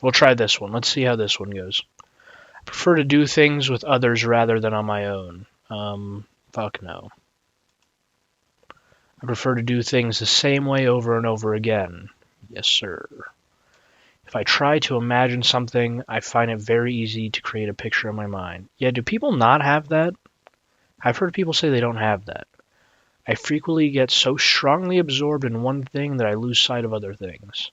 We'll try this one. Let's see how this one goes. I prefer to do things with others rather than on my own. Fuck no. I prefer to do things the same way over and over again. Yes, sir. If I try to imagine something, I find it very easy to create a picture in my mind. Yeah, do people not have that? I've heard people say they don't have that. I frequently get so strongly absorbed in one thing that I lose sight of other things.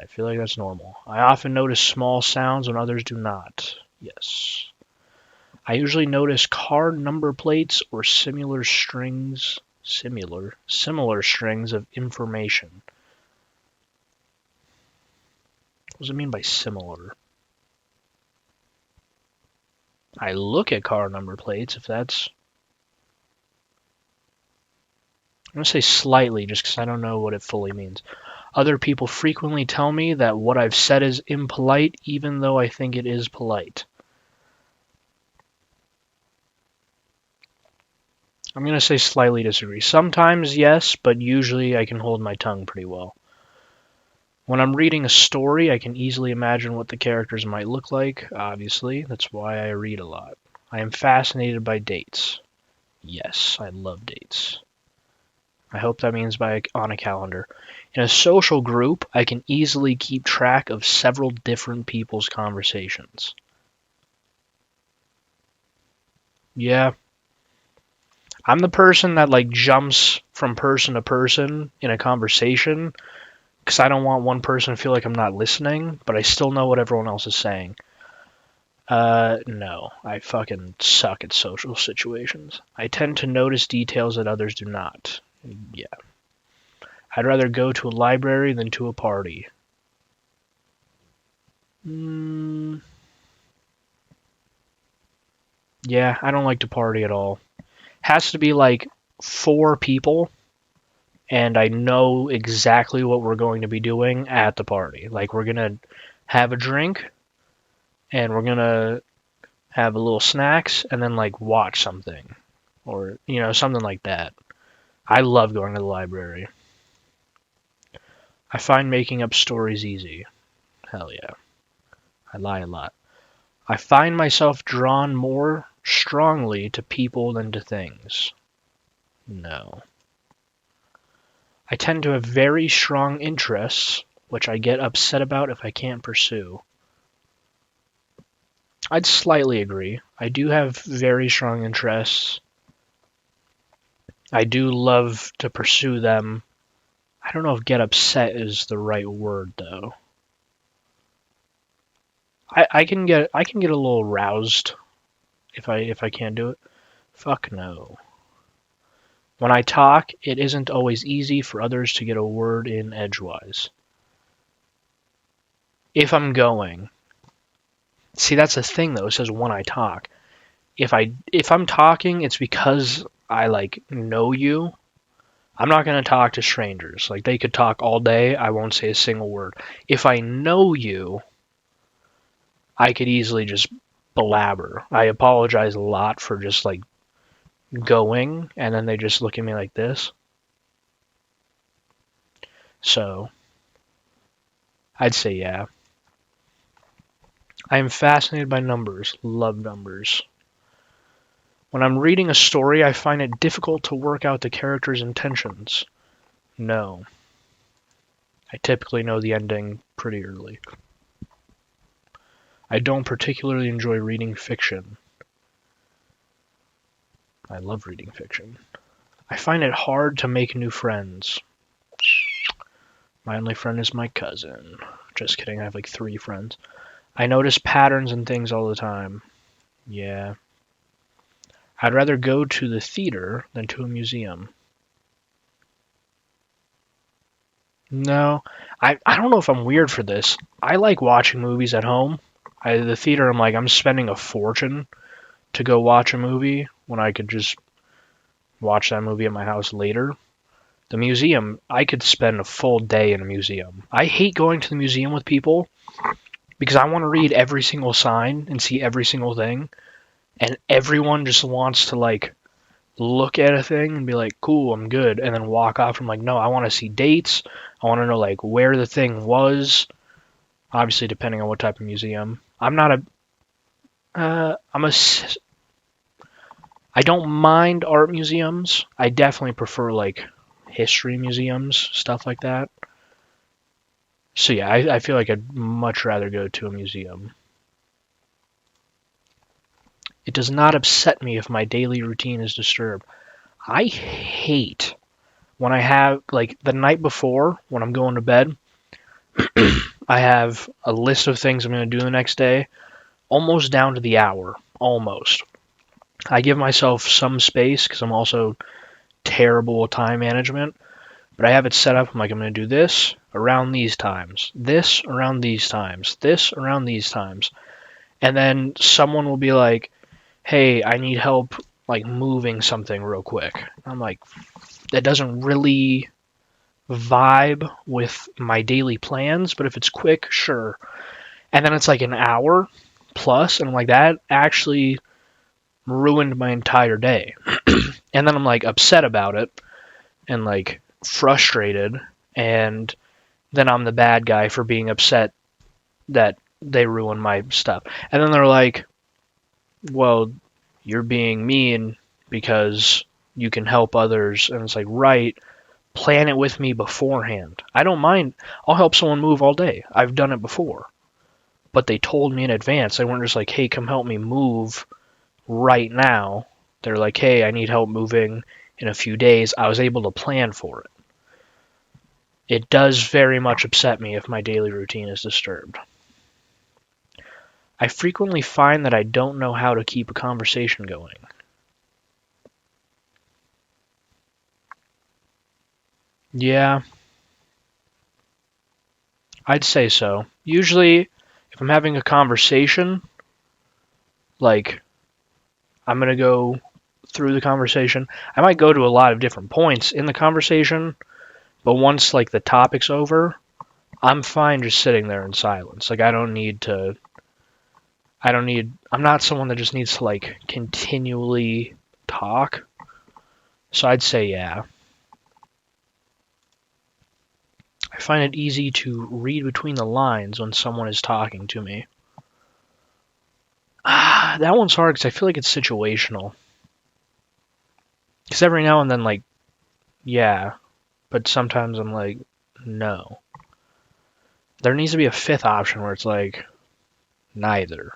I feel like that's normal. I often notice small sounds when others do not. Yes. I usually notice car number plates or similar strings of information. What does it mean by similar? I look at car number plates if that's... I'm going to say slightly just because I don't know what it fully means. Other people frequently tell me that what I've said is impolite even though I think it is polite. I'm going to say slightly disagree. Sometimes yes, but usually I can hold my tongue pretty well. When I'm reading a story, I can easily imagine what the characters might look like, obviously. That's why I read a lot. I am fascinated by dates. Yes, I love dates. I hope that means on a calendar. In a social group, I can easily keep track of several different people's conversations. Yeah. I'm the person that jumps from person to person in a conversation because I don't want one person to feel like I'm not listening, but I still know what everyone else is saying. No. I fucking suck at social situations. I tend to notice details that others do not. Yeah. I'd rather go to a library than to a party. Yeah, I don't like to party at all. Has to be 4 people, and I know exactly what we're going to be doing at the party. Like, we're gonna have a drink, and we're gonna have a little snacks, and then watch something, or something like that. I love going to the library. I find making up stories easy. Hell yeah. I lie a lot. I find myself drawn more strongly to people than to things. No. I tend to have very strong interests, which I get upset about if I can't pursue. I'd slightly agree. I do have very strong interests. I do love to pursue them. I don't know if get upset is the right word though. I can get a little roused if I can't do it. Fuck no. When I talk, it isn't always easy for others to get a word in edgewise. If I'm going. See, that's the thing though. It says when I talk. If I'm talking, it's because I know you. I'm not going to talk to strangers. They could talk all day, I won't say a single word. If I know you, I could easily just blabber. I apologize a lot for just going, and then they just look at me like this. So, I'd say yeah. I am fascinated by numbers. Love numbers. When I'm reading a story, I find it difficult to work out the character's intentions. No. I typically know the ending pretty early. I don't particularly enjoy reading fiction. I love reading fiction. I find it hard to make new friends. My only friend is my cousin. Just kidding, I have 3 friends. I notice patterns and things all the time. Yeah. I'd rather go to the theater than to a museum. No, I don't know if I'm weird for this. I like watching movies at home. The theater, I'm spending a fortune to go watch a movie when I could just watch that movie at my house later. The museum, I could spend a full day in a museum. I hate going to the museum with people because I want to read every single sign and see every single thing, and everyone just wants to look at a thing and be like, cool, I'm good, and then walk off. I'm like, no, I want to see dates. I want to know where the thing was. Obviously, depending on what type of museum. I'm not a. I'm a. I don't mind art museums. I definitely prefer like history museums, stuff like that. So yeah, I feel like I'd much rather go to a museum. It does not upset me if my daily routine is disturbed. I hate when I have, like, the night before, when I'm going to bed, I have a list of things I'm going to do the next day, almost down to the hour. Almost. I give myself some space because I'm also terrible at time management, but I have it set up. I'm like, I'm going to do this around these times, this around these times, this around these times. And then someone will be like, hey, I need help, like, moving something real quick. I'm like, that doesn't really vibe with my daily plans, but if it's quick, sure. And then it's like an hour plus, and I'm like, that actually ruined my entire day. And then I'm like upset about it and like frustrated, and then I'm the bad guy for being upset that they ruined my stuff. And then they're like, well, you're being mean because you can help others. And it's like, right, plan it with me beforehand. I don't mind. I'll help someone move all day. I've done it before. But they told me in advance. They weren't just like, hey, come help me move right now. They're like, hey, I need help moving in a few days. I was able to plan for it. It does very much upset me if my daily routine is disturbed. I frequently find that I don't know how to keep a conversation going. Yeah, I'd say so. Usually, if I'm having a conversation, like, I'm going to go through the conversation. I might go to a lot of different points in the conversation, but once, like, the topic's over, I'm fine just sitting there in silence. Like, I'm not someone that just needs to, like, continually talk. So I'd say yeah. I find it easy to read between the lines when someone is talking to me. That one's hard because I feel like it's situational. Because every now and then, like, yeah, but sometimes I'm like, no. There needs to be a fifth option where it's like, neither.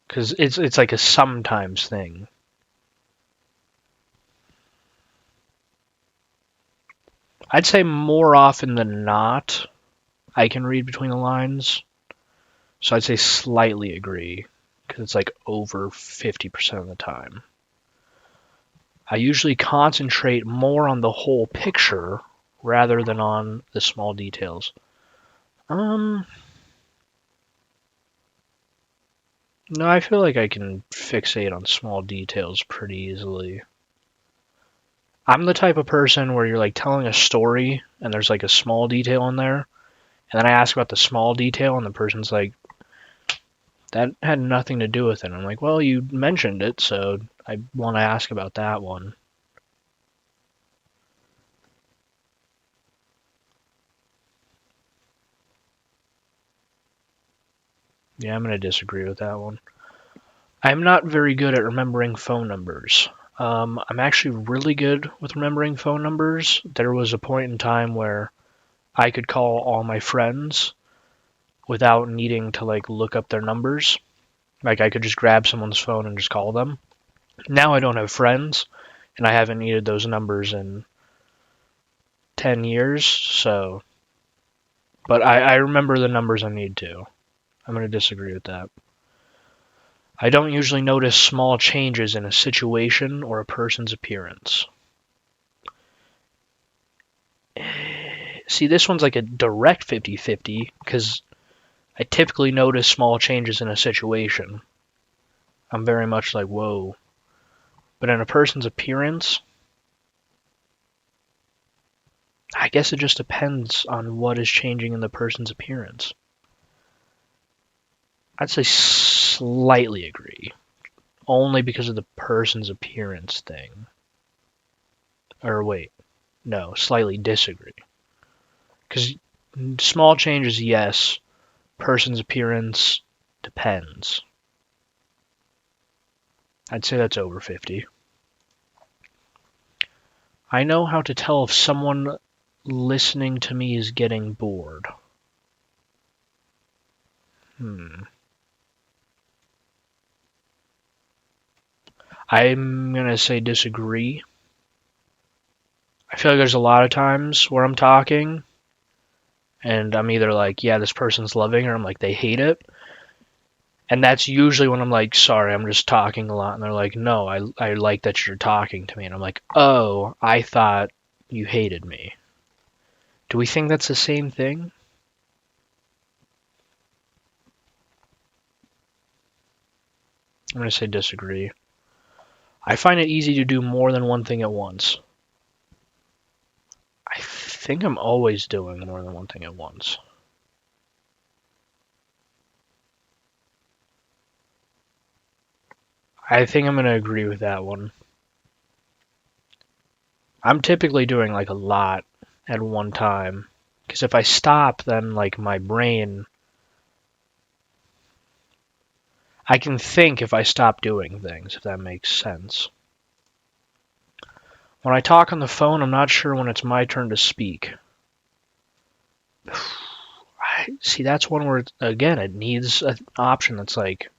Because it's like a sometimes thing. I'd say more often than not, I can read between the lines. So I'd say slightly agree, because it's like over 50% of the time. I usually concentrate more on the whole picture rather than on the small details. No, I feel like I can fixate on small details pretty easily. I'm the type of person where you're like telling a story and there's like a small detail in there, and then I ask about the small detail and the person's like, that had nothing to do with it. I'm like, well, you mentioned it, so I want to ask about that one. Yeah, I'm going to disagree with that one. I'm not very good at remembering phone numbers. I'm actually really good with remembering phone numbers. There was a point in time where I could call all my friends without needing to like look up their numbers. Like I could just grab someone's phone and just call them. Now I don't have friends, and I haven't needed those numbers in 10 years, so. But I remember the numbers I need to. I'm going to disagree with that. I don't usually notice small changes in a situation or a person's appearance. See, this one's like a direct 50-50 because I typically notice small changes in a situation. I'm very much like, whoa. But in a person's appearance, I guess it just depends on what is changing in the person's appearance. I'd say slightly agree, only because of the person's appearance thing. Or wait, no, slightly disagree. Because Small changes, yes. Person's appearance depends. I'd say that's over 50. I know how to tell if someone listening to me is getting bored. I'm going to say disagree. I feel like there's a lot of times where I'm talking and I'm either like, yeah, this person's loving, or I'm like, they hate it. And that's usually when I'm like, sorry, I'm just talking a lot. And they're like, no, I like that you're talking to me. And I'm like, oh, I thought you hated me. Do we think that's the same thing? I'm going to say disagree. I find it easy to do more than one thing at once. I think I'm always doing more than one thing at once. I think I'm going to agree with that one. I'm typically doing like a lot at one time. Because if I stop, then like my brain, I can think if I stop doing things, if that makes sense. When I talk on the phone, I'm not sure when it's my turn to speak. See, that's one where, again, it needs an option that's like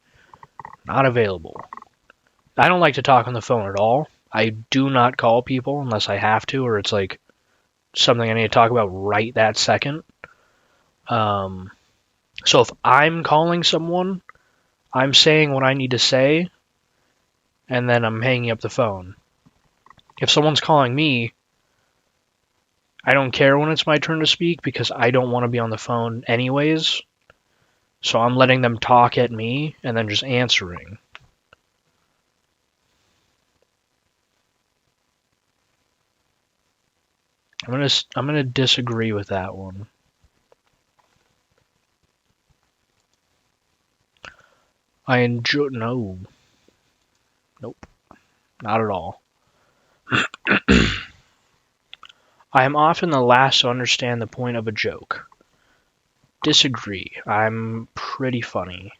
not available. I don't like to talk on the phone at all. I do not call people unless I have to, or it's like something I need to talk about right that second. So if I'm calling someone, I'm saying what I need to say, and then I'm hanging up the phone. If someone's calling me, I don't care when it's my turn to speak because I don't want to be on the phone anyways. So I'm letting them talk at me and then just answering. I'm gonna disagree with that one. I enjoy nope, not at all. I am often the last to understand the point of a joke. Disagree. I'm pretty funny.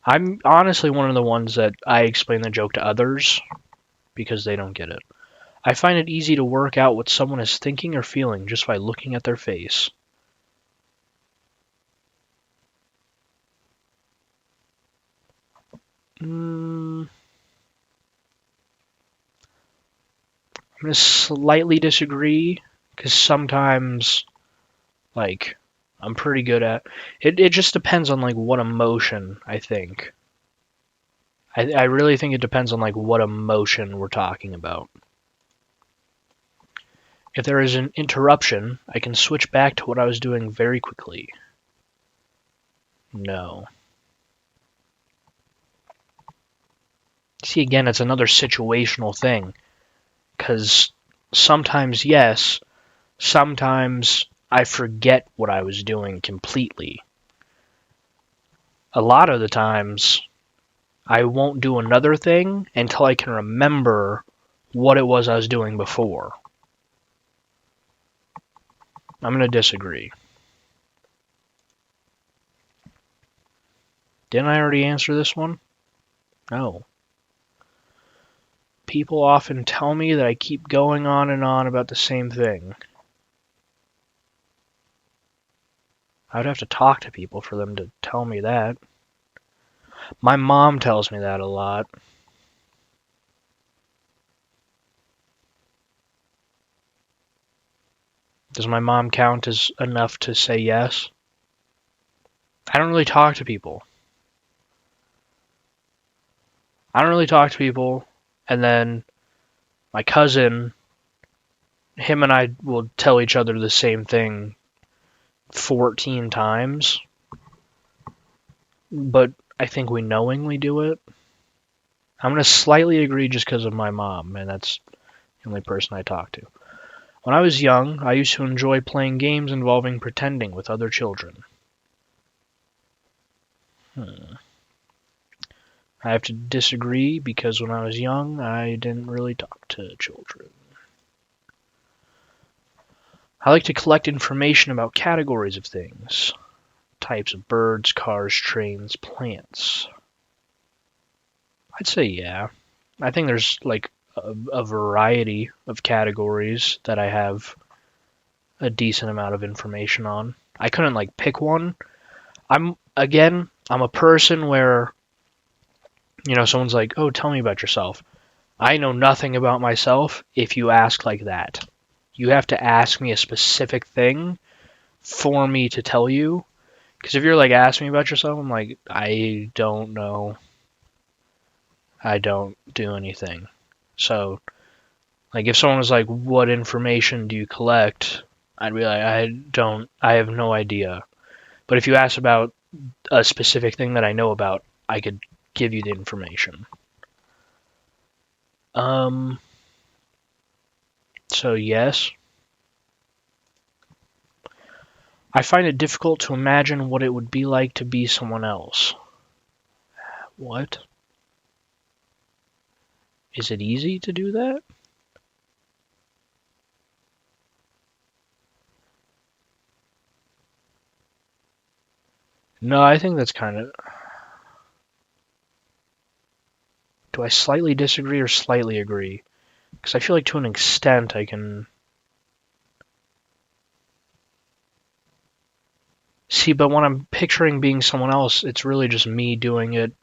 I'm honestly one of the ones that I explain the joke to others because they don't get it. I find it easy to work out what someone is thinking or feeling just by looking at their face. I'm going to slightly disagree because sometimes, like, I'm pretty good at it. It just depends on like what emotion I think. I really think it depends on like what emotion we're talking about. If there is an interruption, I can switch back to what I was doing very quickly. No. See, again, it's another situational thing. Because sometimes, yes, sometimes I forget what I was doing completely. A lot of the times, I won't do another thing until I can remember what it was I was doing before. I'm going to disagree. Didn't I already answer this one? No. People often tell me that I keep going on and on about the same thing. I would have to talk to people for them to tell me that. My mom tells me that a lot. Does my mom count as enough to say yes? I don't really talk to people. And then my cousin, him and I will tell each other the same thing 14 times, but I think we knowingly do it. I'm going to slightly agree just because of my mom, and that's the only person I talk to. When I was young, I used to enjoy playing games involving pretending with other children. I have to disagree because when I was young, I didn't really talk to children. I like to collect information about categories of things. Types of birds, cars, trains, plants. I'd say yeah. I think there's like a variety of categories that I have a decent amount of information on. I couldn't like pick one. I'm a person where, someone's like, "Oh, tell me about yourself." I know nothing about myself if you ask like that. You have to ask me a specific thing for me to tell you. Because if you're like, ask me about yourself, I'm like, I don't know. I don't do anything. So, like, if someone was like, what information do you collect? I'd be like, I have no idea. But if you ask about a specific thing that I know about, I could give you the information. Um, so yes. I find it difficult to imagine what it would be like to be someone else. What? Is it easy to do that? No, I think that's kind of... Do I slightly disagree or slightly agree? Because I feel like to an extent I can... See, but when I'm picturing being someone else, it's really just me doing it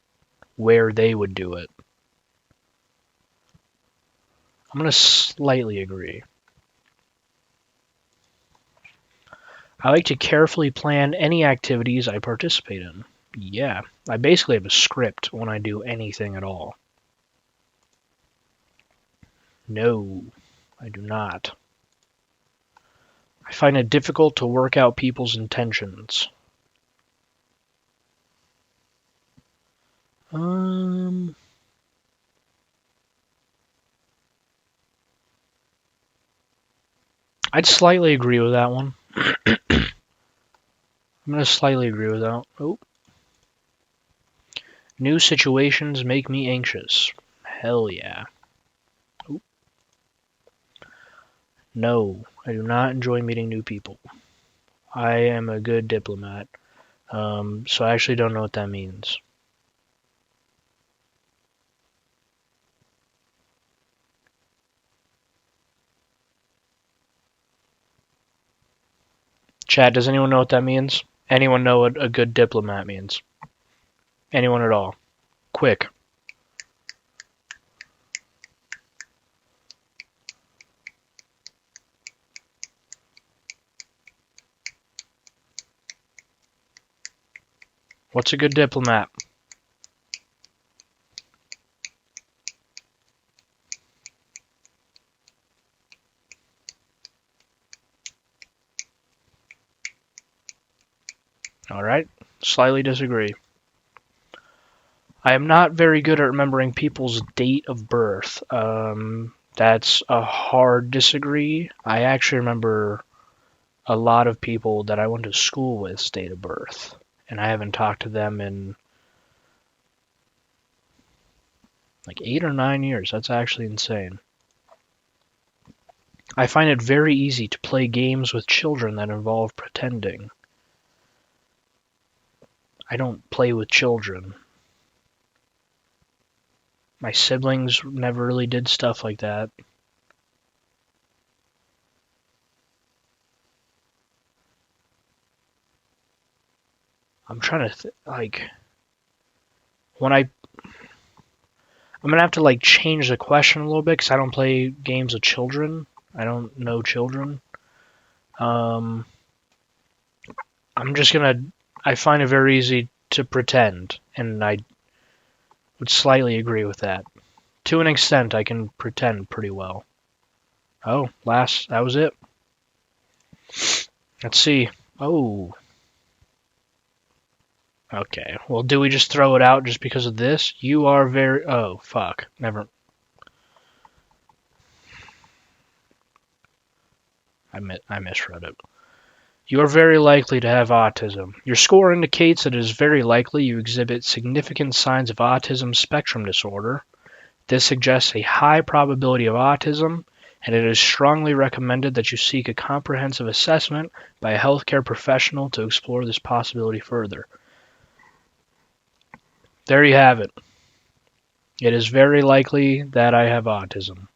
where they would do it. I'm going to slightly agree. I like to carefully plan any activities I participate in. Yeah, I basically have a script when I do anything at all. No, I do not. I find it difficult to work out people's intentions. I'd slightly agree with that one. I'm going to slightly agree with that. Oh. New situations make me anxious. Hell yeah. Oh. No, I do not enjoy meeting new people. I am a good diplomat. So I actually don't know what that means. Chat, does anyone know what that means? Anyone know what a good diplomat means? Anyone at all? Quick. What's a good diplomat? Alright, slightly disagree. I am not very good at remembering people's date of birth. That's a hard disagree. I actually remember a lot of people that I went to school with's date of birth, and I haven't talked to them in like 8 or 9 years. That's actually insane. I find it very easy to play games with children that involve pretending. I don't play with children. My siblings never really did stuff like that. I'm trying to when I'm gonna have to like change the question a little bit because I don't play games with children. I don't know children. I'm just gonna. I find it very easy to pretend, and I would slightly agree with that. To an extent, I can pretend pretty well. Oh, that was it. Let's see. Oh. Okay. Well, do we just throw it out just because of this? You are very... Oh, fuck. Never... I misread it. You are very likely to have autism. Your score indicates that it is very likely you exhibit significant signs of autism spectrum disorder. This suggests a high probability of autism and it is strongly recommended that you seek a comprehensive assessment by a healthcare professional to explore this possibility further. There you have it. It is very likely that I have autism.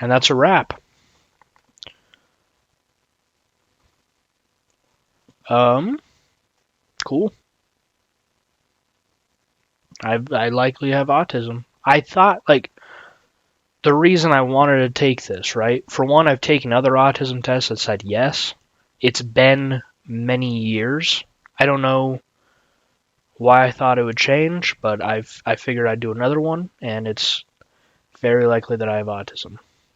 And that's a wrap. Cool. I likely have autism. I thought, like, the reason I wanted to take this, right? For one, I've taken other autism tests that said yes. It's been many years. I don't know why I thought it would change, but I figured I'd do another one, and it's very likely that I have autism.